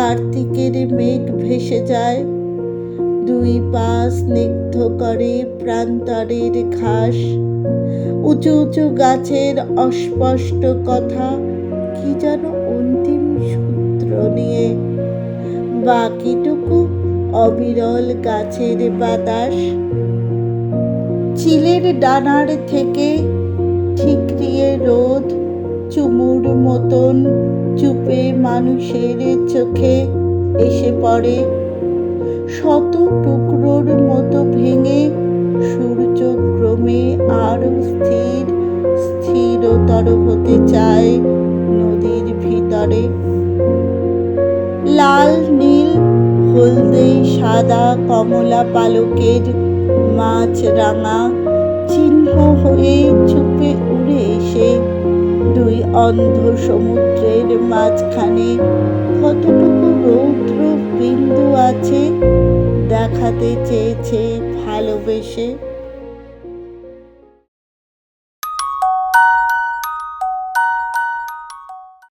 কার্তিকের মেঘ ভেসে যায়, দুই পা স্নিগ্ধ করে প্রান্তরের ঘাস। উঁচু উঁচু গাছের অস্পষ্ট কথা কি যেন অন্তিম সূত্র নিয়ে, বাকিটুকু অবিরল গাছের বাতাস। চিলের ডানার থেকে ঠিকরিয়ে রোদ চুমুর মতন চুপে মানুষের চোখে এসে পড়ে, শত টুকরোর মতো ভেঙে সূর্য ক্রমে আরো স্থিরতর হতে চায় নদীর ভিতরে। লাল নীল হলদে সাদা কমলা পালকের মাছরাঙা চিহ্ন হয়ে চুপে উড়ে এসে দুই অন্ধ সমুদ্রের মাঝখানে কতটুকু রৌদ্র বিন্দু আছে দেখাতে চেয়েছে ভালোবেসে।